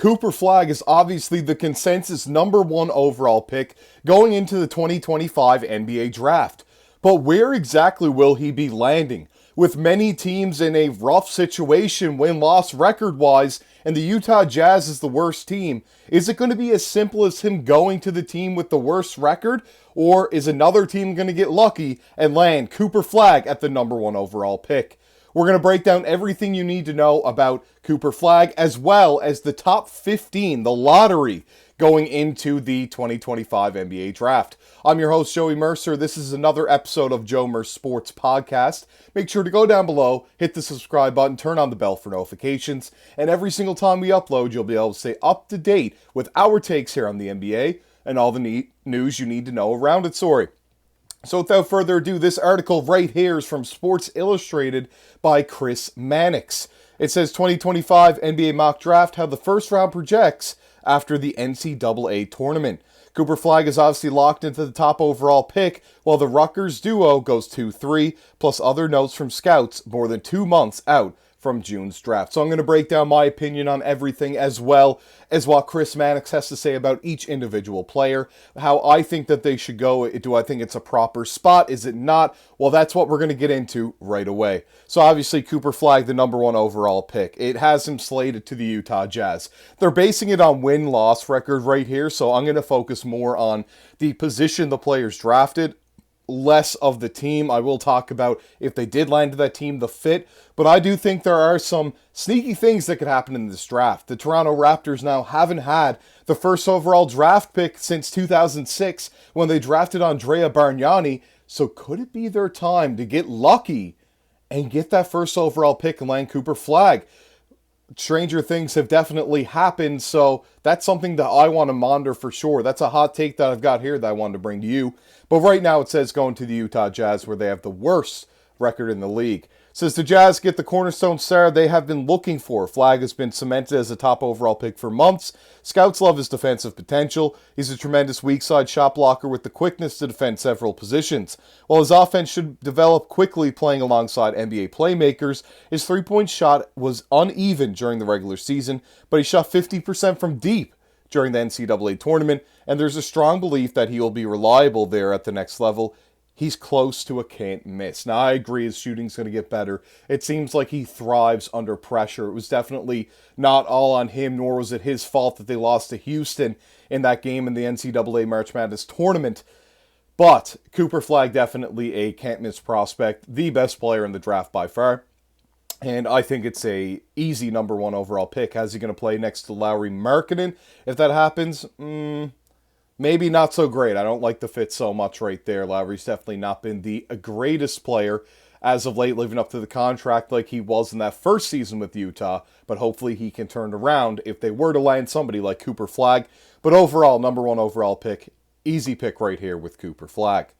Cooper Flagg is obviously the consensus number one overall pick going into the 2025 NBA draft. But where exactly will he be landing? With many teams in a rough situation win-loss record-wise, and the Utah Jazz is the worst team, is it going to be as simple as him going to the team with the worst record? Or is another team going to get lucky and land Cooper Flagg at the number one overall pick? We're going to break down everything you need to know about Cooper Flagg, as well as the top 15, the lottery, going into the 2025 NBA draft. I'm your host, Joey Mercer. This is another episode of Joe Mercer Sports Podcast. Make sure to go down below, hit the subscribe button, turn on the bell for notifications, and every single time we upload, you'll be able to stay up to date with our takes here on the NBA and all the news you need to know around it. So without further ado, this article right here is from Sports Illustrated by Chris Mannix. It says 2025 NBA mock draft, how the first round projects after the NCAA tournament. Cooper Flagg is obviously locked into the top overall pick, while the Rutgers duo goes 2-3, plus other notes from scouts more than 2 months out from June's draft. So I'm going to break down my opinion on everything, as well as what Chris Mannix has to say about each individual player, how I think that they should go. Do I think it's a proper spot? Is it not? Well, that's what we're going to get into right away. So obviously Cooper Flagg, the number one overall pick. It has him slated to the Utah Jazz. They're basing it on win-loss record right here, so I'm going to focus more on the position the players drafted, less of the team. I will talk about if they did land to that team, the fit, but I do think there are some sneaky things that could happen in this draft. The Toronto Raptors now haven't had the first overall draft pick since 2006 when they drafted Andrea Bargnani, so could it be their time to get lucky and get that first overall pick and land Cooper Flagg? Stranger things have definitely happened, so that's something that I want to monitor for sure. That's a hot take that I've got here that I wanted to bring to you. But right now it says going to the Utah Jazz, where they have the worst record in the league. It says the Jazz get the cornerstone star they have been looking for. Flagg has been cemented as a top overall pick for months. Scouts love his defensive potential. He's a tremendous weak side shot blocker with the quickness to defend several positions. While his offense should develop quickly playing alongside NBA playmakers, his three-point shot was uneven during the regular season, but he shot 50% from deep during the NCAA tournament, and there's a strong belief that he will be reliable there at the next level. He's close to a can't miss. Now, I agree his shooting's going to get better. It seems like he thrives under pressure. It was definitely not all on him, nor was it his fault that they lost to Houston in that game in the NCAA March Madness tournament. But Cooper Flagg, definitely a can't miss prospect, the best player in the draft by far. And I think it's a easy number one overall pick. How's he going to play next to Lauri Markkanen? If that happens, maybe not so great. I don't like the fit so much right there. Lauri's definitely not been the greatest player as of late, living up to the contract like he was in that first season with Utah. But hopefully he can turn around if they were to land somebody like Cooper Flagg. But overall, number one overall pick. Easy pick right here with Cooper Flagg.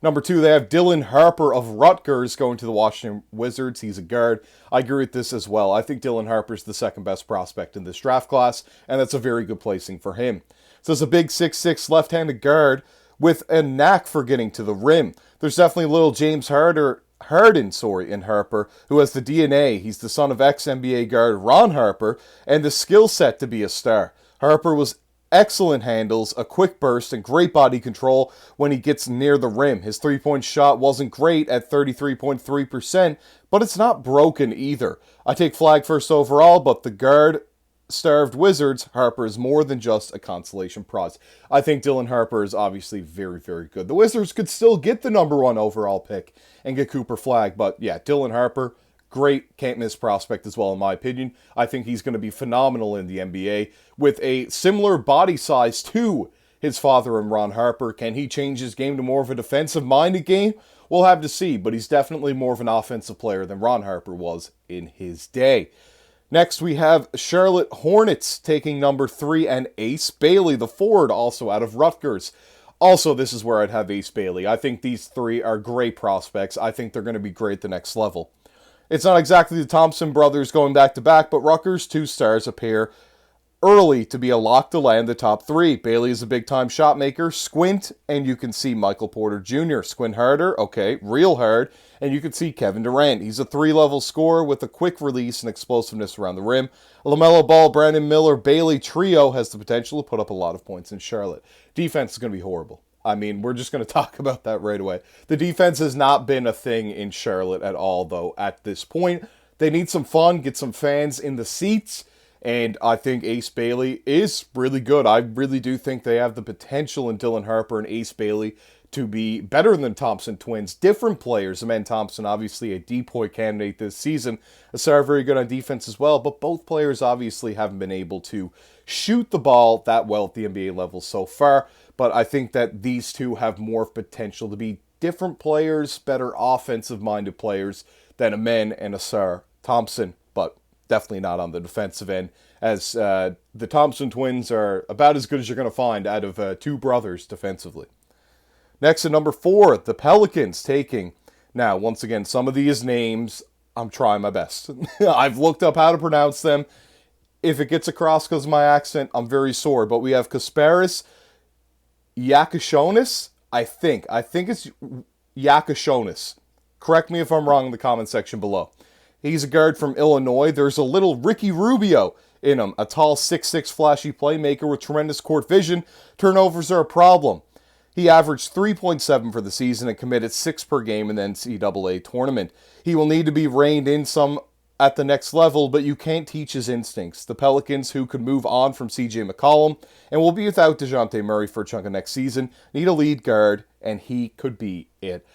Number 2, they have Dylan Harper of Rutgers going to the Washington Wizards. He's a guard. I agree with this as well. I think Dylan Harper's the second best prospect in this draft class, and that's a very good placing for him. So it's a big 6'6" left-handed guard with a knack for getting to the rim. There's definitely little James Harden in Harper, who has the DNA. He's the son of ex-NBA guard Ron Harper, and the skill set to be a star. Harper was excellent handles, a quick burst, and great body control when he gets near the rim. His three-point shot wasn't great at 33.3%, but it's not broken either. I take Flagg first overall, but the guard-starved Wizards, Harper is more than just a consolation prize. I think Dylan Harper is obviously very, very good. The Wizards could still get the number one overall pick and get Cooper Flagg, but yeah, Dylan Harper, great can't-miss prospect as well, in my opinion. I think he's going to be phenomenal in the NBA with a similar body size to his father and Ron Harper. Can he change his game to more of a defensive-minded game? We'll have to see, but he's definitely more of an offensive player than Ron Harper was in his day. Next, we have Charlotte Hornets taking number 3 and Ace Bailey, the forward, also out of Rutgers. Also, this is where I'd have Ace Bailey. I think these three are great prospects. I think they're going to be great at the next level. It's not exactly the Thompson brothers going back-to-back, but Rutgers' two stars appear early to be a lock to land the top 3. Bailey is a big-time shot maker. Squint, and you can see Michael Porter Jr. Squint harder, okay, real hard, and you can see Kevin Durant. He's a 3-level scorer with a quick release and explosiveness around the rim. LaMelo Ball, Brandon Miller, Bailey trio has the potential to put up a lot of points in Charlotte. Defense is going to be horrible. I mean, we're just going to talk about that right away. The defense has not been a thing in Charlotte at all, though, at this point. They need some fun, get some fans in the seats, and I think Ace Bailey is really good. I really do think they have the potential in Dylan Harper and Ace Bailey to be better than Thompson twins. Different players. Amen Thompson, obviously a depoy candidate this season. Asar very good on defense as well, but both players obviously haven't been able to shoot the ball that well at the NBA level so far. But I think that these two have more potential to be different players, better offensive-minded players than Amen and Asar Thompson, but definitely not on the defensive end, as the Thompson twins are about as good as you're going to find out of two brothers defensively. Next at number 4, the Pelicans taking. Now, once again, some of these names, I'm trying my best. I've looked up how to pronounce them. If it gets across because of my accent, I'm very sorry. But we have Kasparis Yakashonis, I think it's Yakashonis. Correct me if I'm wrong in the comment section below. He's a guard from Illinois. There's a little Ricky Rubio in him. A tall 6'6", flashy playmaker with tremendous court vision. Turnovers are a problem. He averaged 3.7 for the season and committed 6 per game in the NCAA tournament. He will need to be reined in some at the next level, but you can't teach his instincts. The Pelicans, who could move on from CJ McCollum and will be without DeJounte Murray for a chunk of next season, need a lead guard, and he could be it.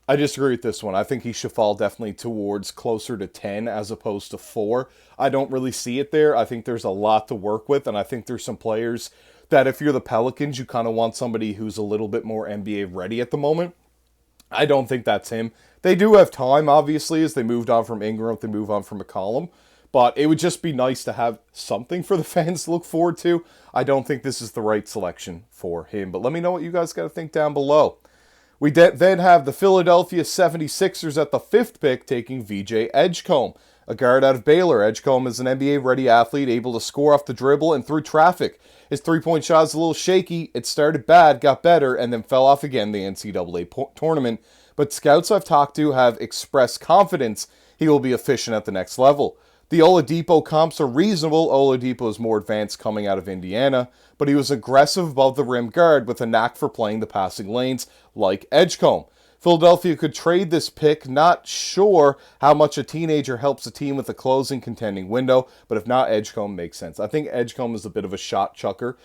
I disagree with this one. I think he should fall definitely towards closer to 10 as opposed to 4. I don't really see it there. I think there's a lot to work with, and I think there's some players that if you're the Pelicans, you kind of want somebody who's a little bit more NBA ready at the moment. I don't think that's him. They do have time, obviously, as they moved on from Ingram, they move on from McCollum. But it would just be nice to have something for the fans to look forward to. I don't think this is the right selection for him. But let me know what you guys got to think down below. We then have the Philadelphia 76ers at the 5th pick taking VJ Edgecombe, a guard out of Baylor. Edgecombe is an NBA-ready athlete, able to score off the dribble and through traffic. His three-point shot is a little shaky. It started bad, got better, and then fell off again in the NCAA tournament. But scouts I've talked to have expressed confidence he will be efficient at the next level. The Oladipo comps are reasonable. Oladipo is more advanced coming out of Indiana, but he was aggressive above the rim guard with a knack for playing the passing lanes like Edgecombe. Philadelphia could trade this pick, not sure how much a teenager helps a team with a closing contending window, but if not, Edgecombe makes sense. I think Edgecombe is a bit of a shot chucker.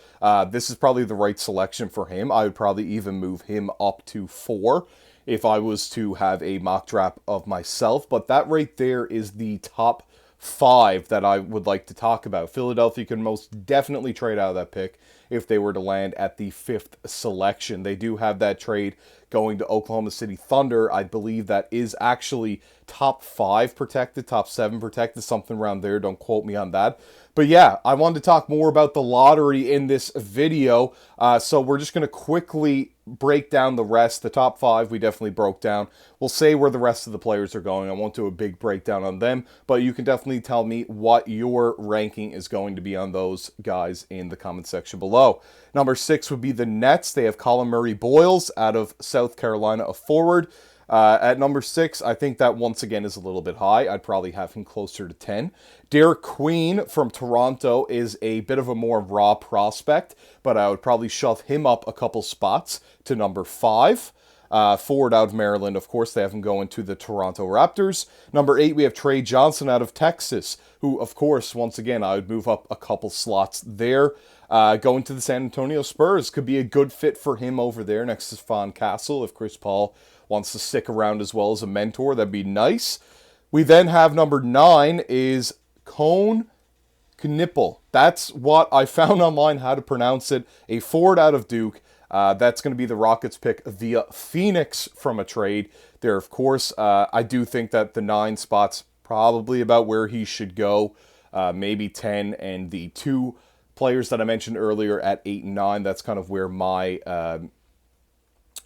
This is probably the right selection for him. I would probably even move him up to 4 if I was to have a mock draft of myself, but that right there is the top 5 that I would like to talk about. Philadelphia can most definitely trade out of that pick if they were to land at the 5th selection. They do have that trade going to Oklahoma City Thunder. I believe that is actually top 5 protected, top 7 protected, something around there. Don't quote me on that. But yeah, I wanted to talk more about the lottery in this video. So we're just going to quickly break down the rest. The top 5 we definitely broke down. We'll say where the rest of the players are going. I won't do a big breakdown on them, but you can definitely tell me what your ranking is going to be on those guys in the comment section below. Number 6 would be the Nets. They have Colin Murray Boyles out of South Carolina, a forward. At number 6, I think that once again is a little bit high. I'd probably have him closer to 10. Derek Queen from Toronto is a bit of a more raw prospect, but I would probably shove him up a couple spots to number 5. Forward out of Maryland, of course, they have him going to the Toronto Raptors. Number 8, we have Trey Johnson out of Texas, who, of course, once again, I would move up a couple slots there. Going to the San Antonio Spurs could be a good fit for him over there next to Stephon Castle. If Chris Paul wants to stick around as well as a mentor, that'd be nice. We then have number 9 is Cone Knipple. That's what I found online how to pronounce it. A forward out of Duke. That's going to be the Rockets pick via Phoenix from a trade. There, of course, I do think that the 9 spot's probably about where he should go. Maybe 10, and the 2 players that I mentioned earlier at 8 and 9, that's kind of where my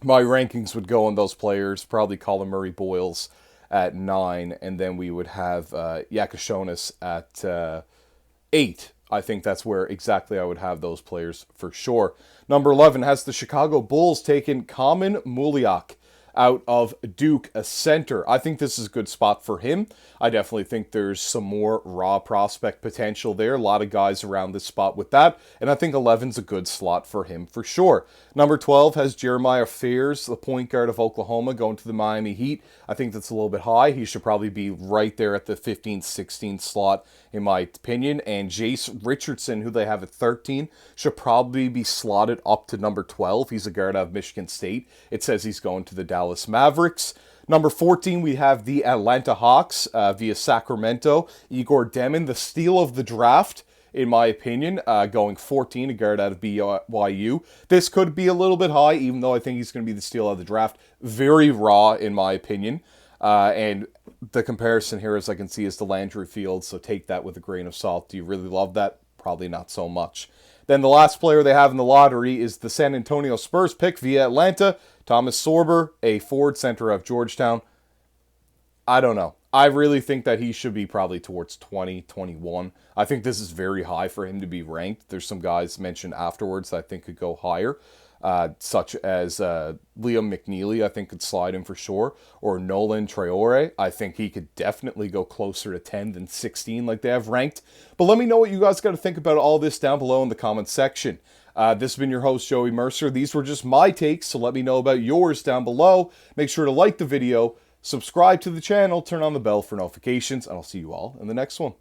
my rankings would go on those players. Probably Colin Murray Boyles at 9, and then we would have Yakashonis at 8. I think that's where exactly I would have those players for sure. Number 11 has the Chicago Bulls taking Kamen Muliak out of Duke, a center. I think this is a good spot for him. I definitely think there's some more raw prospect potential there. A lot of guys around this spot with that. And I think 11's a good slot for him for sure. Number 12 has Jeremiah Fears, the point guard of Oklahoma, going to the Miami Heat. I think that's a little bit high. He should probably be right there at the 15-16 slot, in my opinion. And Jace Richardson, who they have at 13, should probably be slotted up to number 12. He's a guard out of Michigan State. It says he's going to the Dallas Mavericks. Number 14, we have the Atlanta Hawks via Sacramento. Igor Demon, the steal of the draft, in my opinion, going 14, a guard out of BYU. This could be a little bit high, even though I think he's going to be the steal of the draft. Very raw, in my opinion. And the comparison here, as I can see, is to Landry Fields, so take that with a grain of salt. Do you really love that? Probably not so much. Then the last player they have in the lottery is the San Antonio Spurs pick via Atlanta, Thomas Sorber, a forward center of Georgetown. I don't know. I really think that he should be probably towards 20, 21. I think this is very high for him to be ranked. There's some guys mentioned afterwards that I think could go higher, such as Liam McNeely, I think could slide in for sure, or Nolan Traore. I think he could definitely go closer to 10 than 16 like they have ranked. But let me know what you guys got to think about all this down below in the comments section. This has been your host, Joey Mercer. These were just my takes, so let me know about yours down below. Make sure to like the video, subscribe to the channel, turn on the bell for notifications, and I'll see you all in the next one.